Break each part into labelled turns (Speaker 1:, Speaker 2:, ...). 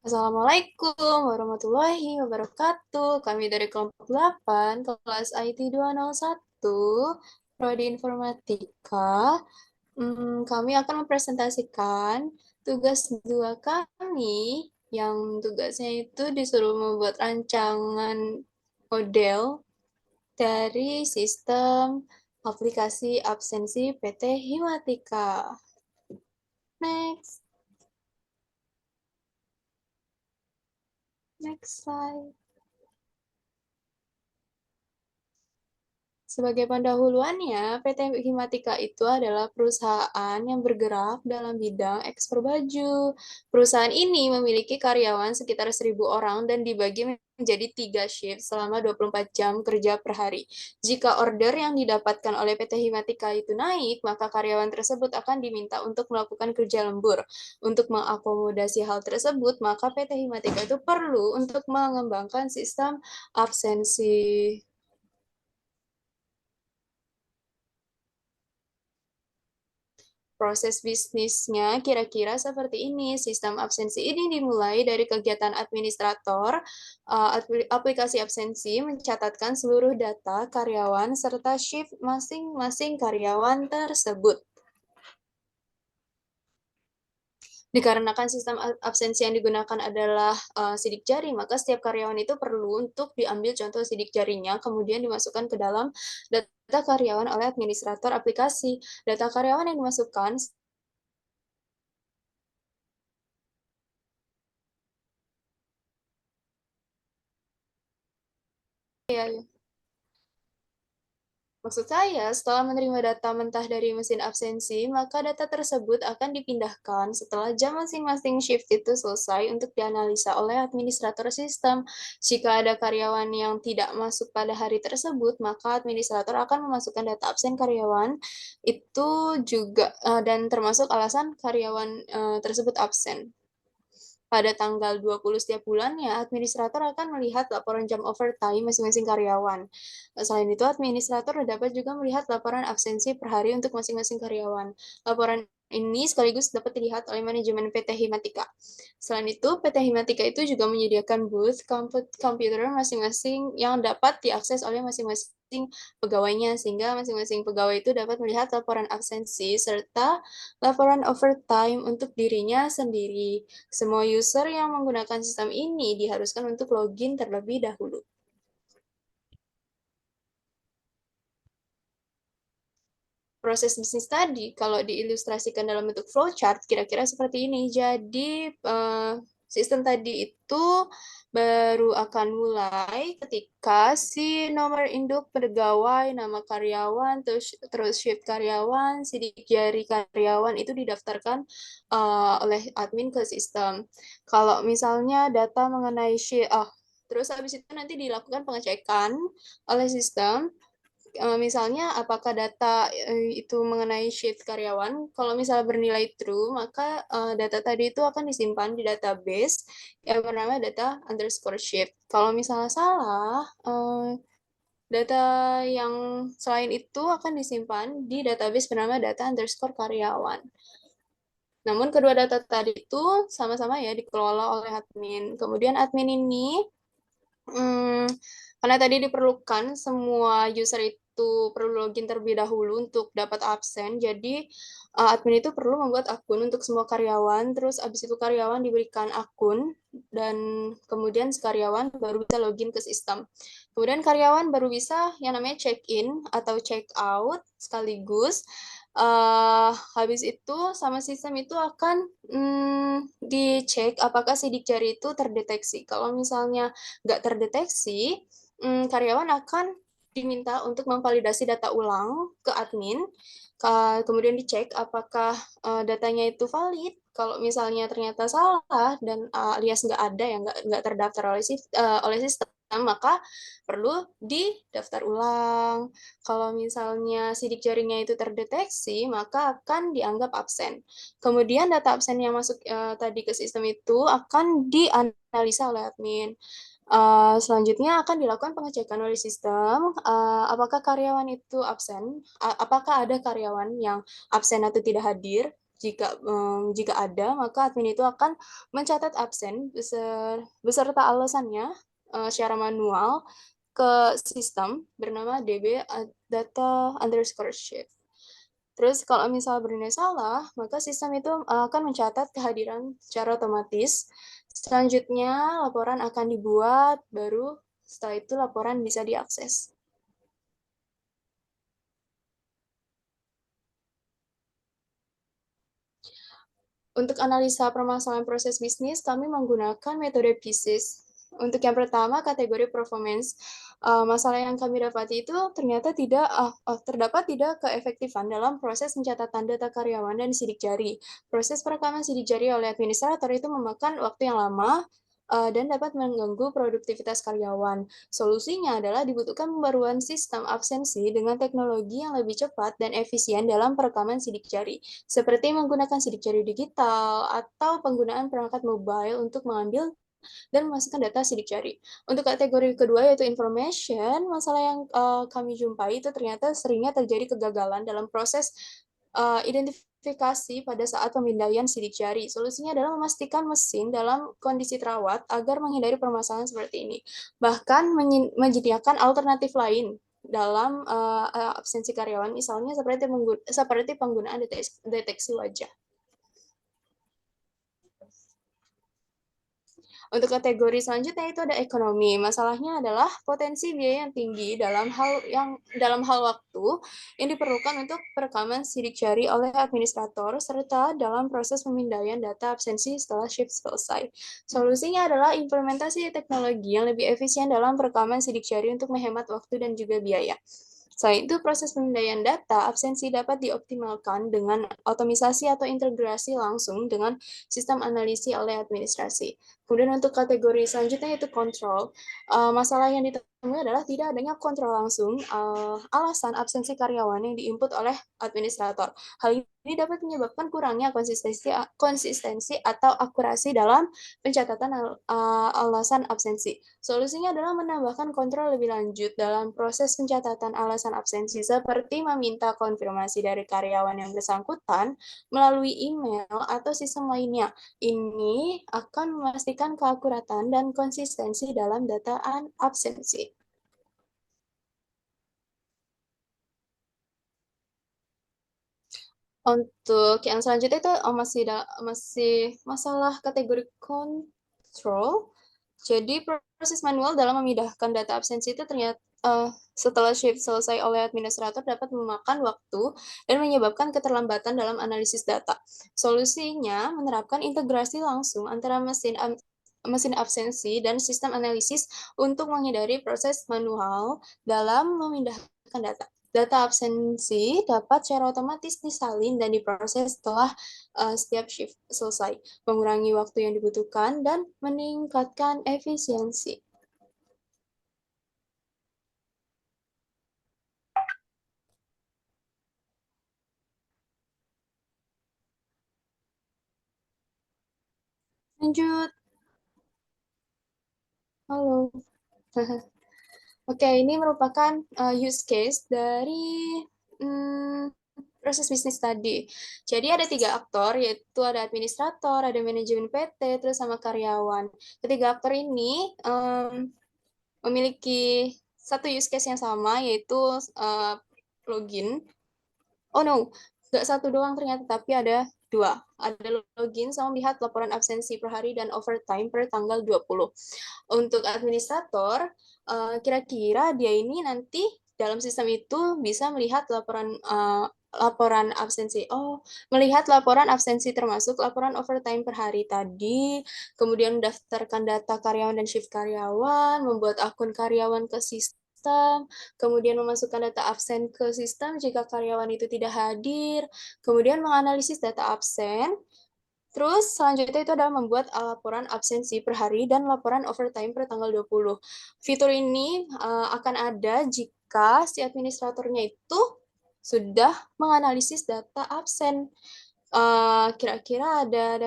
Speaker 1: Assalamualaikum warahmatullahi wabarakatuh. Kami dari kelompok 8, kelas IT 201, Prodi Informatika. Kami akan mempresentasikan tugas dua kami, yang tugasnya itu disuruh membuat rancangan model dari sistem aplikasi absensi PT Himatika. Next, next slide. Sebagai pendahuluannya, PT Himatika itu adalah perusahaan yang bergerak dalam bidang ekspor baju. Perusahaan ini memiliki karyawan sekitar 1.000 orang dan dibagi menjadi 3 shift selama 24 jam kerja per hari. Jika order yang didapatkan oleh PT Himatika itu naik, maka karyawan tersebut akan diminta untuk melakukan kerja lembur. Untuk mengakomodasi hal tersebut, maka PT Himatika itu perlu untuk mengembangkan sistem absensi. Proses bisnisnya kira-kira seperti ini. Sistem absensi ini dimulai dari kegiatan administrator. Aplikasi absensi mencatatkan seluruh data karyawan serta shift masing-masing karyawan tersebut. Dikarenakan sistem absensi yang digunakan adalah sidik jari, maka setiap karyawan itu perlu untuk diambil contoh sidik jarinya, kemudian dimasukkan ke dalam data karyawan oleh administrator aplikasi. Data karyawan yang dimasukkan ya, maksud saya, setelah menerima data mentah dari mesin absensi, maka data tersebut akan dipindahkan setelah jam masing-masing shift itu selesai untuk dianalisa oleh administrator sistem. Jika ada karyawan yang tidak masuk pada hari tersebut, maka administrator akan memasukkan data absen karyawan itu juga dan termasuk alasan karyawan tersebut absen. Pada tanggal 20 setiap bulannya, administrator akan melihat laporan jam overtime masing-masing karyawan. Selain itu, administrator dapat juga melihat laporan absensi per hari untuk masing-masing karyawan. Laporan ini sekaligus dapat dilihat oleh manajemen PT Himatika. Selain itu, PT Himatika itu juga menyediakan booth komputer masing-masing yang dapat diakses oleh masing-masing pegawainya, sehingga masing-masing pegawai itu dapat melihat laporan absensi serta laporan overtime untuk dirinya sendiri. Semua user yang menggunakan sistem ini diharuskan untuk login terlebih dahulu. Proses bisnis tadi, kalau diilustrasikan dalam bentuk flowchart, kira-kira seperti ini. Jadi, sistem tadi itu baru akan mulai ketika si nomor induk pegawai, nama karyawan, terus shift karyawan, sidik jari karyawan itu didaftarkan oleh admin ke sistem. Kalau misalnya data mengenai shift, terus habis itu nanti dilakukan pengecekan oleh sistem. Misalnya apakah data itu mengenai shift karyawan, kalau misalnya bernilai true, maka data tadi itu akan disimpan di database yang bernama data underscore shift. Kalau misalnya salah, data yang selain itu akan disimpan di database bernama data underscore karyawan. Namun kedua data tadi itu sama-sama ya dikelola oleh admin. Kemudian admin ini karena tadi diperlukan semua user itu perlu login terlebih dahulu untuk dapat absen, jadi admin itu perlu membuat akun untuk semua karyawan, terus abis itu karyawan diberikan akun, dan kemudian si karyawan baru bisa login ke sistem. Kemudian karyawan baru bisa yang namanya check-in atau check-out sekaligus. Habis itu sama sistem itu akan dicek apakah sidik jari itu terdeteksi. Kalau misalnya nggak terdeteksi, karyawan akan diminta untuk memvalidasi data ulang ke admin, kemudian dicek apakah datanya itu valid. Kalau misalnya ternyata salah dan alias nggak ada yang nggak terdaftar oleh sistem, maka perlu didaftar ulang. Kalau misalnya sidik jarinya itu terdeteksi, maka akan dianggap absen. Kemudian data absen yang masuk tadi ke sistem itu akan dianalisa oleh admin. Selanjutnya akan dilakukan pengecekan oleh sistem, apakah karyawan itu absen, apakah ada karyawan yang absen atau tidak hadir. jika ada, maka admin itu akan mencatat absen beserta alasannya secara manual ke sistem bernama DB data underscore shift. Terus kalau misal bernilai salah, maka sistem itu akan mencatat kehadiran secara otomatis. Selanjutnya, laporan akan dibuat, baru setelah itu laporan bisa diakses. Untuk analisa permasalahan proses bisnis, kami menggunakan metode PISIS. Untuk yang pertama, kategori performance. Masalah yang kami dapati itu ternyata terdapat tidak keefektifan dalam proses pencatatan data karyawan dan sidik jari. Proses perekaman sidik jari oleh administrator itu memakan waktu yang lama dan dapat mengganggu produktivitas karyawan. Solusinya adalah dibutuhkan pembaruan sistem absensi dengan teknologi yang lebih cepat dan efisien dalam perekaman sidik jari, seperti menggunakan sidik jari digital atau penggunaan perangkat mobile untuk mengambil dan memasukkan data sidik jari. Untuk kategori kedua yaitu information, masalah yang kami jumpai itu ternyata seringnya terjadi kegagalan dalam proses identifikasi pada saat pemindaian sidik jari. Solusinya adalah memastikan mesin dalam kondisi terawat agar menghindari permasalahan seperti ini. Bahkan menyediakan alternatif lain dalam absensi karyawan, misalnya seperti penggunaan deteksi wajah. Untuk kategori selanjutnya itu ada ekonomi. Masalahnya adalah potensi biaya yang tinggi dalam hal waktu yang diperlukan untuk perekaman sidik jari oleh administrator serta dalam proses pemindaian data absensi setelah shift selesai. Solusinya adalah implementasi teknologi yang lebih efisien dalam perekaman sidik jari untuk menghemat waktu dan juga biaya. Selain itu, proses pemindaian data absensi dapat dioptimalkan dengan otomisasi atau integrasi langsung dengan sistem analisis oleh administrasi. Kemudian untuk kategori selanjutnya yaitu kontrol. Masalah yang ditemui adalah tidak adanya kontrol langsung alasan absensi karyawan yang diinput oleh administrator. Hal ini dapat menyebabkan kurangnya konsistensi atau akurasi dalam pencatatan alasan absensi. Solusinya adalah menambahkan kontrol lebih lanjut dalam proses pencatatan alasan absensi seperti meminta konfirmasi dari karyawan yang bersangkutan melalui email atau sistem lainnya. Ini akan memastikan keakuratan dan konsistensi dalam dataan absensi. Untuk yang selanjutnya itu masih masalah kategori control. Jadi proses manual dalam memindahkan data absensi itu ternyata setelah shift selesai oleh administrator dapat memakan waktu dan menyebabkan keterlambatan dalam analisis data. Solusinya menerapkan integrasi langsung antara mesin absensi dan sistem analisis untuk menghindari proses manual dalam memindahkan data. Data absensi dapat secara otomatis disalin dan diproses setelah setiap shift selesai, mengurangi waktu yang dibutuhkan, dan meningkatkan efisiensi. Lanjut. Halo. Oke, ini merupakan use case dari proses bisnis tadi. Jadi ada 3 aktor, yaitu ada administrator, ada manajemen PT, terus sama karyawan. Ketiga aktor ini memiliki satu use case yang sama, yaitu login. Oh no, nggak satu doang ternyata, tapi ada 2. Ada login sama melihat laporan absensi per hari dan overtime per tanggal 20. Untuk administrator, kira-kira dia ini nanti dalam sistem itu bisa melihat laporan absensi. Oh, melihat laporan absensi termasuk laporan overtime per hari tadi, kemudian mendaftarkan data karyawan dan shift karyawan, membuat akun karyawan ke sistem, kemudian memasukkan data absen ke sistem jika karyawan itu tidak hadir, kemudian menganalisis data absen. Terus selanjutnya itu adalah membuat laporan absensi per hari dan laporan overtime per tanggal 20. Fitur ini akan ada jika si administratornya itu sudah menganalisis data absen. Kira-kira ada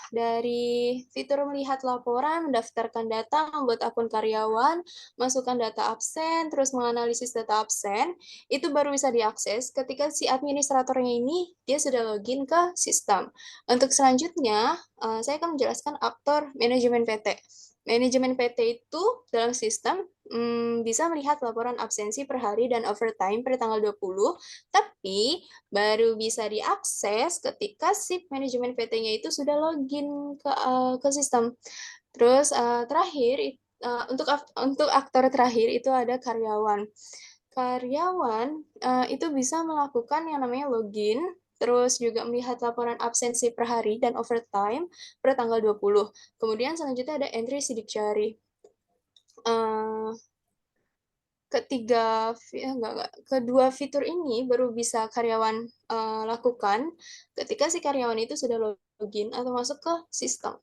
Speaker 1: dari fitur melihat laporan, mendaftarkan data, membuat akun karyawan, masukkan data absen, terus menganalisis data absen, itu baru bisa diakses ketika si administratornya ini dia sudah login ke sistem. Untuk selanjutnya, saya akan menjelaskan aktor manajemen PT. Manajemen PT itu dalam sistem bisa melihat laporan absensi per hari dan overtime per tanggal 20, tapi baru bisa diakses ketika si manajemen PT-nya itu sudah login ke sistem. Terus terakhir untuk aktor terakhir itu ada karyawan. Karyawan itu bisa melakukan yang namanya login, terus juga melihat laporan absensi per hari dan overtime per tanggal 20. Kemudian selanjutnya ada entry sidik jari. Eh, kedua fitur ini baru bisa karyawan lakukan ketika si karyawan itu sudah login atau masuk ke sistem.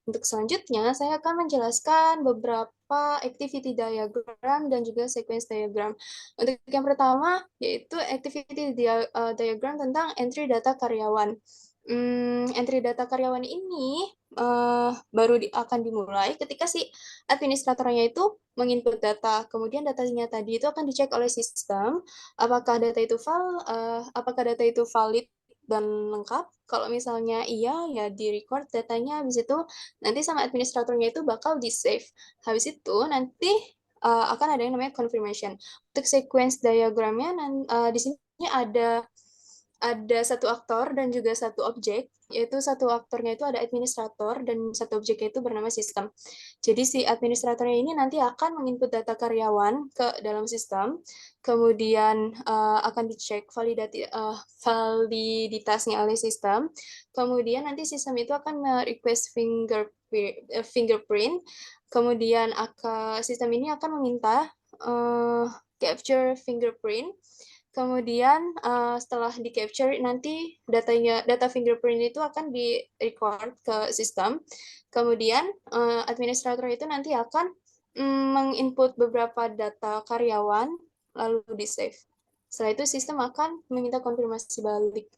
Speaker 1: Untuk selanjutnya, saya akan menjelaskan beberapa activity diagram dan juga sequence diagram. Untuk yang pertama, yaitu activity diagram tentang entry data karyawan. Entry data karyawan ini akan dimulai ketika si administratornya itu menginput data. Kemudian datanya tadi itu akan dicek oleh sistem, apakah data itu valid dan lengkap. Kalau misalnya iya, ya di record datanya, habis itu nanti sama administratornya itu bakal di-save. Habis itu nanti akan ada yang namanya confirmation. Untuk sequence diagramnya, di sini ada satu aktor dan juga satu objek, yaitu satu aktornya itu ada administrator dan satu objeknya itu bernama sistem. Jadi si administratornya ini nanti akan menginput data karyawan ke dalam sistem, kemudian akan dicek validitasnya oleh sistem, kemudian nanti sistem itu akan request fingerprint, kemudian sistem ini akan meminta capture fingerprint. Kemudian setelah di capture nanti data fingerprint itu akan di record ke sistem. Kemudian administrator itu nanti akan menginput beberapa data karyawan lalu di save. Setelah itu sistem akan meminta konfirmasi balik.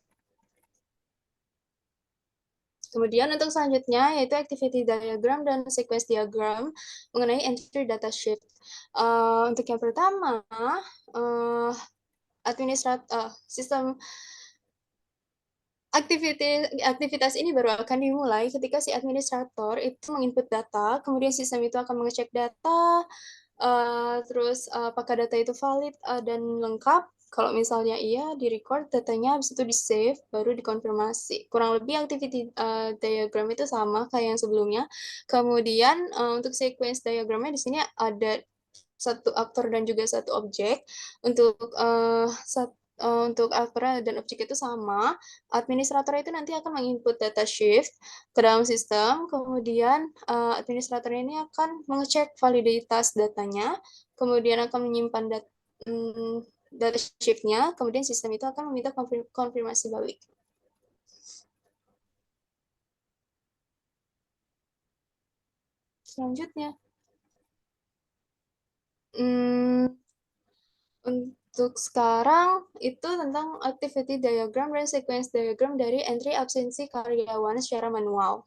Speaker 1: Kemudian untuk selanjutnya yaitu activity diagram dan sequence diagram mengenai entry data sheet. Untuk yang pertama, sistem aktivitas ini baru akan dimulai ketika si administrator itu menginput data, kemudian sistem itu akan mengecek data, terus apakah data itu valid dan lengkap. Kalau misalnya iya, di-record datanya, habis itu di-save, baru dikonfirmasi. Kurang lebih activity diagram itu sama kayak yang sebelumnya. Kemudian untuk sequence diagramnya di sini ada satu aktor dan juga satu objek. Untuk aktor dan objek itu sama, administrator itu nanti akan menginput data shift ke dalam sistem, kemudian administrator ini akan mengecek validitas datanya, kemudian akan menyimpan data shift-nya, kemudian sistem itu akan meminta konfirmasi balik. Selanjutnya, untuk sekarang itu tentang activity diagram dan sequence diagram dari entry absensi karyawan secara manual.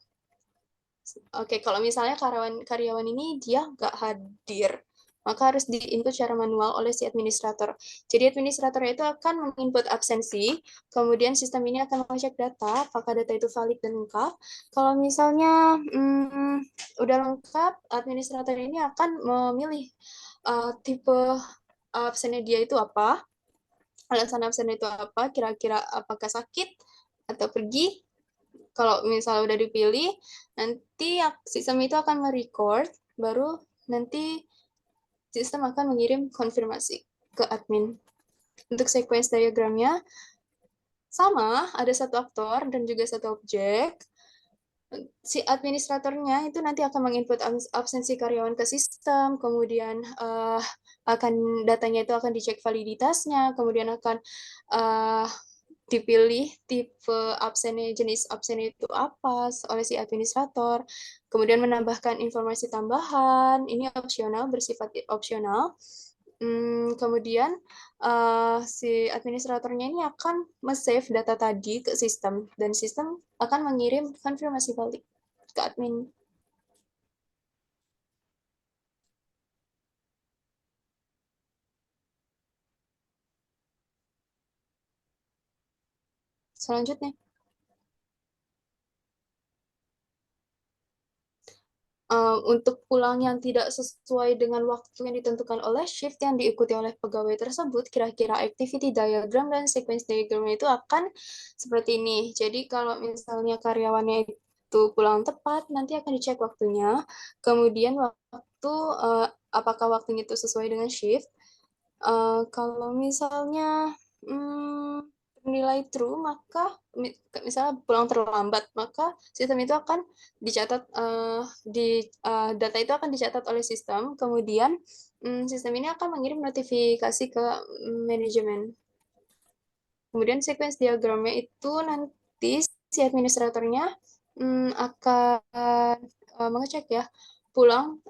Speaker 1: Oke, kalau misalnya karyawan ini dia nggak hadir, maka harus di-input secara manual oleh si administrator. Jadi administrator itu akan menginput absensi, kemudian sistem ini akan mengecek data, apakah data itu valid dan lengkap. Kalau misalnya udah lengkap, administrator ini akan memilih tipe absennya dia itu apa, alasan absen itu apa, kira-kira apakah sakit atau pergi. Kalau misalnya udah dipilih, nanti sistem itu akan merecord, baru nanti sistem akan mengirim konfirmasi ke admin. Untuk sequence diagramnya, sama, ada satu aktor dan juga satu objek. Si administratornya itu nanti akan menginput absensi karyawan ke sistem, kemudian datanya itu akan dicek validitasnya, kemudian akan dipilih tipe absennya, jenis absen itu apa oleh si administrator, kemudian menambahkan informasi tambahan, ini opsional, bersifat opsional. Kemudian si administratornya ini akan save data tadi ke sistem, dan sistem akan mengirim konfirmasi balik ke admin. Selanjutnya, untuk pulang yang tidak sesuai dengan waktu yang ditentukan oleh shift yang diikuti oleh pegawai tersebut, kira-kira activity diagram dan sequence diagram itu akan seperti ini. Jadi kalau misalnya karyawannya itu pulang tepat, nanti akan dicek waktunya. Kemudian waktu, apakah waktunya itu sesuai dengan shift. Kalau misalnya nilai true, maka misalnya pulang terlambat, maka sistem itu akan dicatat, data itu akan dicatat oleh sistem, kemudian sistem ini akan mengirim notifikasi ke manajemen. Kemudian sequence diagramnya itu nanti si administratornya akan mengecek ya,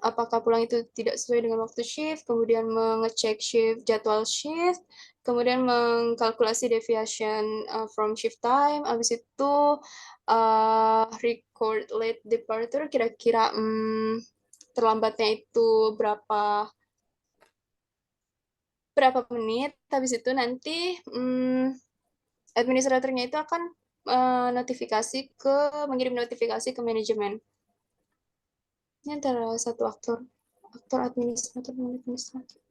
Speaker 1: apakah pulang itu tidak sesuai dengan waktu shift, kemudian mengecek jadwal shift, kemudian mengkalkulasi deviation from shift time, habis itu record late departure, kira-kira terlambatnya itu berapa menit, habis itu nanti administratornya itu akan mengirim notifikasi ke manajemen. Ini antara satu aktor administrator dan administrator.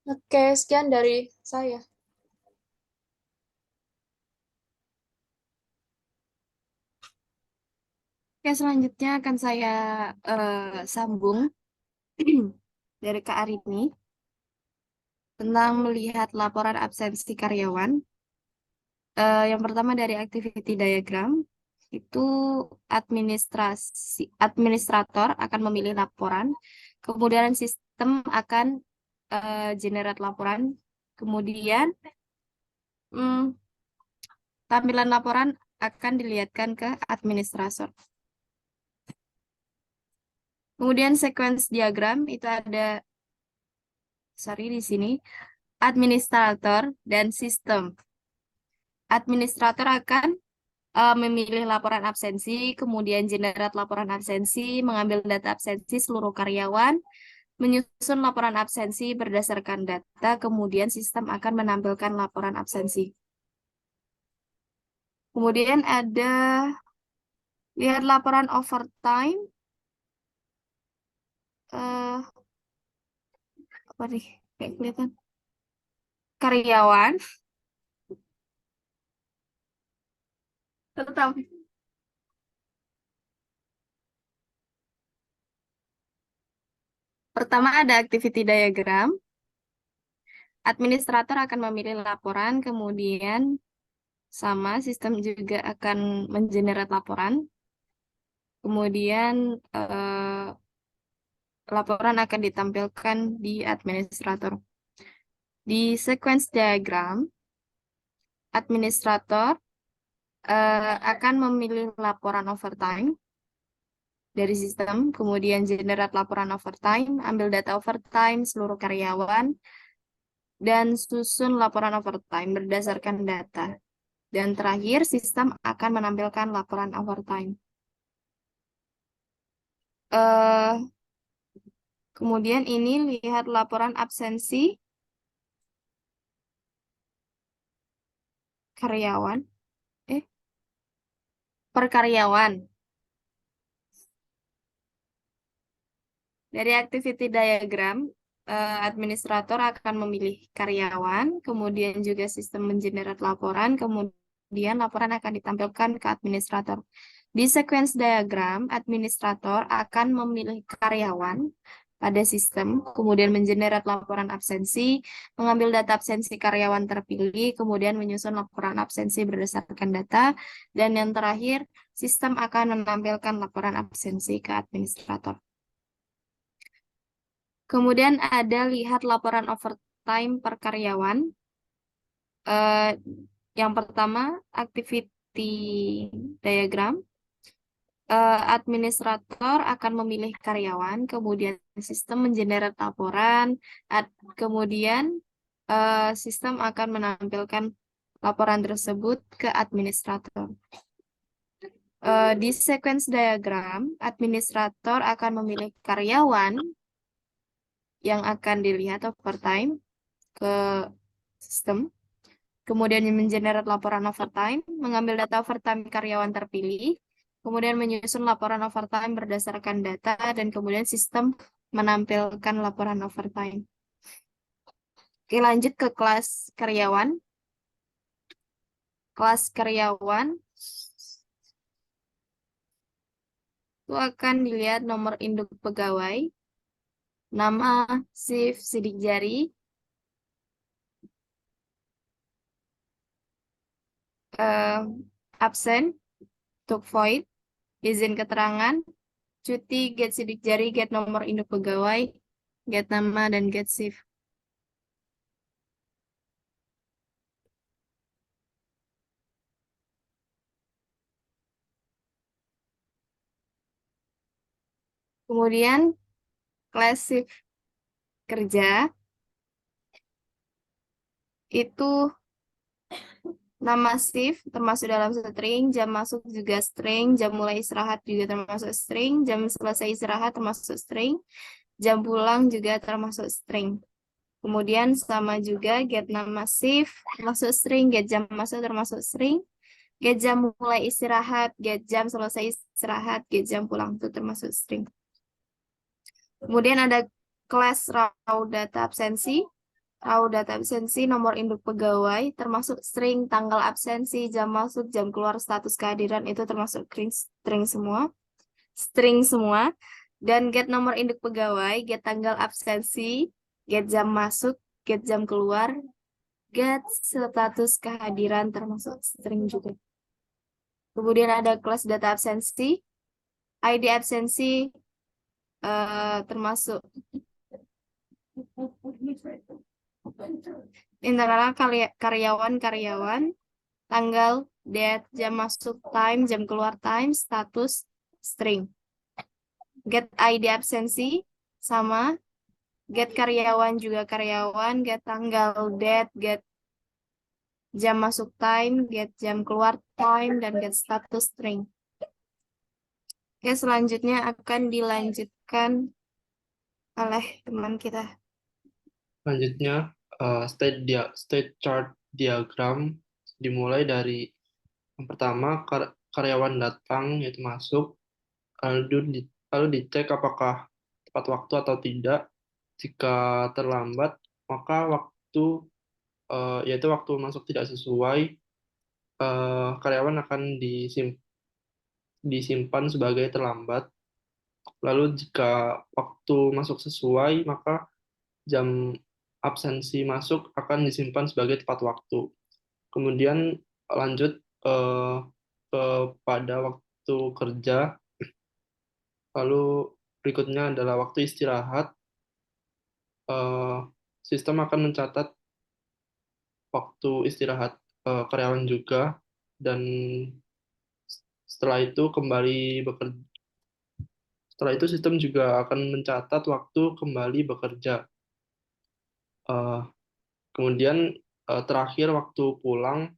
Speaker 1: Oke, sekian dari saya.
Speaker 2: Oke, selanjutnya akan saya sambung dari Kak Arini tentang melihat laporan absensi karyawan. Yang pertama dari activity diagram, itu administrator akan memilih laporan, kemudian sistem akan generate laporan, kemudian tampilan laporan akan dilihatkan ke administrator. Kemudian sequence diagram itu ada, di sini, administrator dan sistem. Administrator akan memilih laporan absensi, kemudian generate laporan absensi, mengambil data absensi seluruh karyawan, menyusun laporan absensi berdasarkan data, kemudian sistem akan menampilkan laporan absensi. Kemudian ada lihat laporan overtime. Apa nih? Kayak kelihatan. Karyawan. Tetap. Pertama ada activity diagram. Administrator akan memilih laporan, kemudian sama sistem juga akan mengenerate laporan. Kemudian laporan akan ditampilkan di administrator. Di sequence diagram, administrator akan memilih laporan overtime dari sistem, kemudian generate laporan overtime, ambil data overtime seluruh karyawan, dan susun laporan overtime berdasarkan data. Dan terakhir, sistem akan menampilkan laporan overtime. Kemudian ini lihat laporan absensi karyawan, per karyawan. Dari activity diagram, administrator akan memilih karyawan, kemudian juga sistem mengenerate laporan, kemudian laporan akan ditampilkan ke administrator. Di sequence diagram, administrator akan memilih karyawan pada sistem, kemudian mengenerate laporan absensi, mengambil data absensi karyawan terpilih, kemudian menyusun laporan absensi berdasarkan data, dan yang terakhir, sistem akan menampilkan laporan absensi ke administrator. Kemudian ada lihat laporan overtime per karyawan. Yang pertama, activity diagram. Administrator akan memilih karyawan, kemudian sistem mengenerate laporan, kemudian sistem akan menampilkan laporan tersebut ke administrator. Di sequence diagram, administrator akan memilih karyawan yang akan dilihat overtime ke sistem, kemudian mengenerate laporan overtime, mengambil data overtime karyawan terpilih, kemudian menyusun laporan overtime berdasarkan data, dan kemudian sistem menampilkan laporan overtime. Oke, lanjut ke kelas karyawan. Kelas karyawan itu akan dilihat nomor induk pegawai, nama, shift, sidik jari, absen, untuk void, izin keterangan, cuti, get sidik jari, get nomor induk pegawai, get nama, dan get shift. Kemudian kelas shift kerja itu nama shift termasuk dalam string, jam masuk juga string, jam mulai istirahat juga termasuk string, jam selesai istirahat termasuk string, jam pulang juga termasuk string. Kemudian sama juga get nama shift termasuk string, get jam masuk termasuk string, get jam mulai istirahat, get jam selesai istirahat, get jam pulang itu termasuk string. Kemudian ada kelas raw data absensi. Raw data absensi nomor induk pegawai termasuk string, tanggal absensi, jam masuk, jam keluar, status kehadiran itu termasuk string semua. String semua. Dan get nomor induk pegawai, get tanggal absensi, get jam masuk, get jam keluar, get status kehadiran termasuk string juga. Kemudian ada kelas data absensi, ID absensi termasuk internal karyawan, tanggal, date, jam masuk, time, jam keluar, time, status, string. Get ID absensi sama, get karyawan juga karyawan, get tanggal, date, get jam masuk, time, get jam keluar, time, dan get status, string. Oke, selanjutnya akan dilanjutkan oleh teman kita.
Speaker 3: Selanjutnya, state chart diagram dimulai dari yang pertama, karyawan datang, yaitu masuk, lalu dicek apakah tepat waktu atau tidak. Jika terlambat, maka yaitu waktu masuk tidak sesuai, karyawan akan disimpan sebagai terlambat. Lalu jika waktu masuk sesuai, maka jam absensi masuk akan disimpan sebagai tepat waktu. Kemudian lanjut kepada waktu kerja, lalu berikutnya adalah waktu istirahat. Sistem akan mencatat waktu istirahat karyawan juga, dan setelah itu kembali bekerja. Setelah itu sistem juga akan mencatat waktu kembali bekerja. Kemudian terakhir waktu pulang.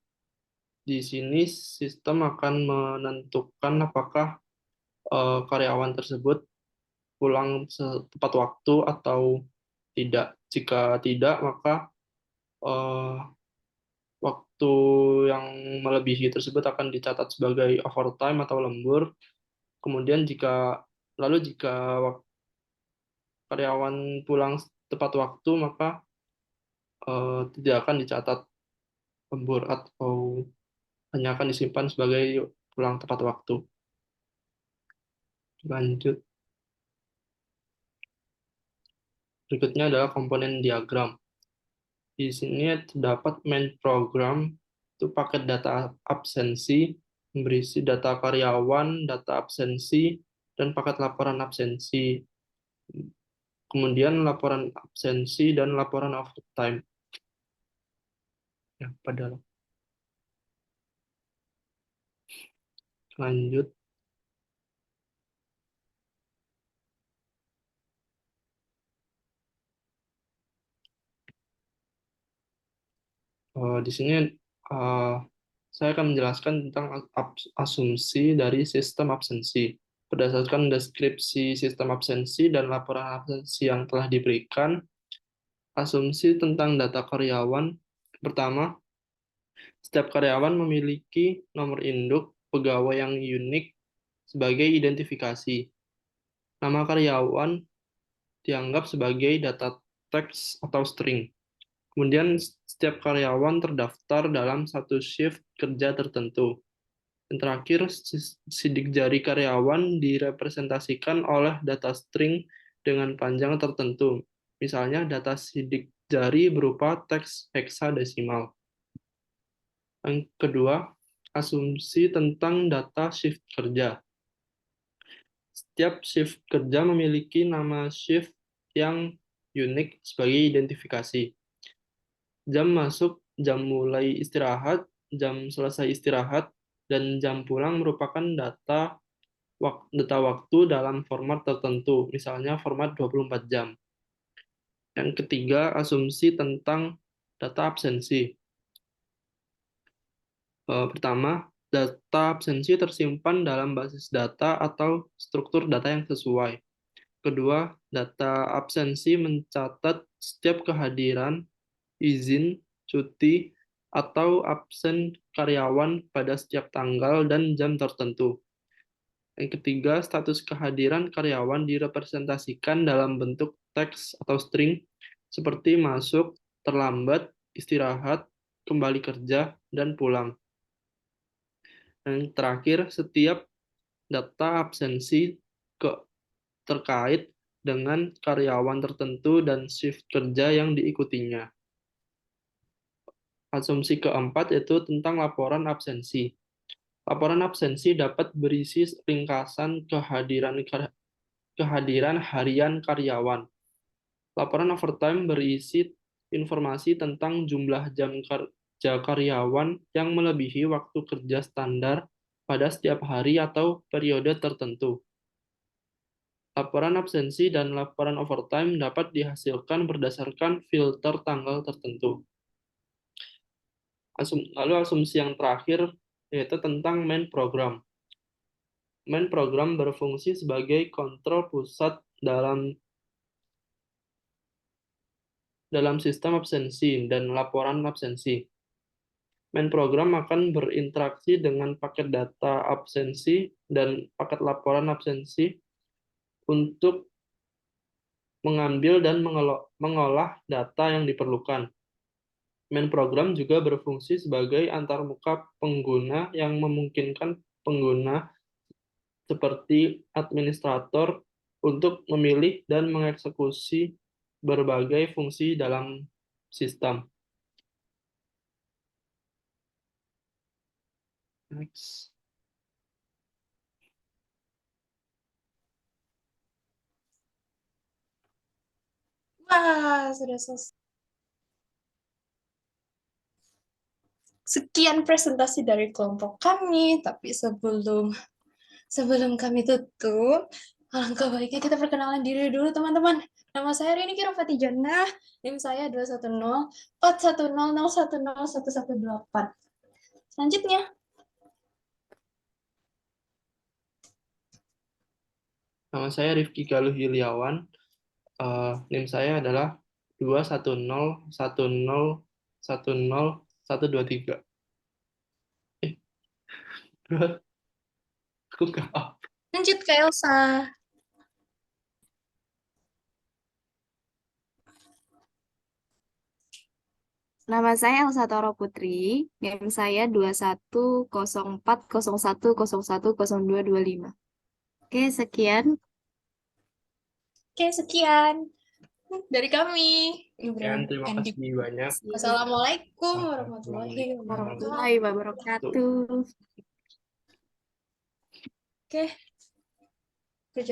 Speaker 3: Di sini sistem akan menentukan apakah karyawan tersebut pulang tepat waktu atau tidak. Jika tidak, maka waktu yang melebihi tersebut akan dicatat sebagai overtime atau lembur. Kemudian jika karyawan pulang tepat waktu, maka tidak akan dicatat lembur atau hanya akan disimpan sebagai pulang tepat waktu. Lanjut. Berikutnya adalah komponen diagram. Di sini terdapat main program, itu paket data absensi, berisi data karyawan, data absensi, dan paket laporan absensi. Kemudian laporan absensi dan laporan overtime. Ya, padahal. Lanjut. Di sini saya akan menjelaskan tentang asumsi dari sistem absensi. Berdasarkan deskripsi sistem absensi dan laporan absensi yang telah diberikan, asumsi tentang data karyawan. Pertama, setiap karyawan memiliki nomor induk pegawai yang unik sebagai identifikasi. Nama karyawan dianggap sebagai data teks atau string. Kemudian setiap karyawan terdaftar dalam satu shift kerja tertentu. Dan terakhir, sidik jari karyawan direpresentasikan oleh data string dengan panjang tertentu. Misalnya data sidik jari berupa teks heksadesimal. Yang kedua, asumsi tentang data shift kerja. Setiap shift kerja memiliki nama shift yang unik sebagai identifikasi. Jam masuk, jam mulai istirahat, jam selesai istirahat, dan jam pulang merupakan data waktu dalam format tertentu, misalnya format 24 jam. Yang ketiga, asumsi tentang data absensi. Pertama, data absensi tersimpan dalam basis data atau struktur data yang sesuai. Kedua, data absensi mencatat setiap kehadiran, izin, cuti, atau absen karyawan pada setiap tanggal dan jam tertentu. Yang ketiga, status kehadiran karyawan direpresentasikan dalam bentuk teks atau string seperti masuk, terlambat, istirahat, kembali kerja, dan pulang. Yang terakhir, setiap data absensi terkait dengan karyawan tertentu dan shift kerja yang diikutinya. Asumsi keempat yaitu tentang laporan absensi. Laporan absensi dapat berisi ringkasan kehadiran harian karyawan. Laporan overtime berisi informasi tentang jumlah jam kerja karyawan yang melebihi waktu kerja standar pada setiap hari atau periode tertentu. Laporan absensi dan laporan overtime dapat dihasilkan berdasarkan filter tanggal tertentu. Lalu asumsi yang terakhir yaitu tentang main program. Main program berfungsi sebagai kontrol pusat dalam sistem absensi dan laporan absensi. Main program akan berinteraksi dengan paket data absensi dan paket laporan absensi untuk mengambil dan mengolah data yang diperlukan. Main program juga berfungsi sebagai antarmuka pengguna yang memungkinkan pengguna seperti administrator untuk memilih dan mengeksekusi berbagai fungsi dalam sistem. Next.
Speaker 1: Wah, sudah selesai. Sekian presentasi dari kelompok kami, tapi sebelum kami tutup, alangkah baiknya kita perkenalan diri dulu, teman-teman. Nama saya Rini Kirofati Jannah, NIM saya 2104100101118. Selanjutnya.
Speaker 3: Nama saya Rifki Galuh Yuliawan. NIM saya adalah 21010101123. Aku nggak apa.
Speaker 1: Lanjut ke Elsa.
Speaker 2: Nama saya Elsa Toro Putri, NIM saya 210401010225. Oke, sekian.
Speaker 1: Oke, sekian dari kami.
Speaker 3: Terima kasih banyak.
Speaker 1: Wassalamualaikum warahmatullahi wabarakatuh.
Speaker 2: Warahmatullahi wabarakatuh.
Speaker 1: Oke.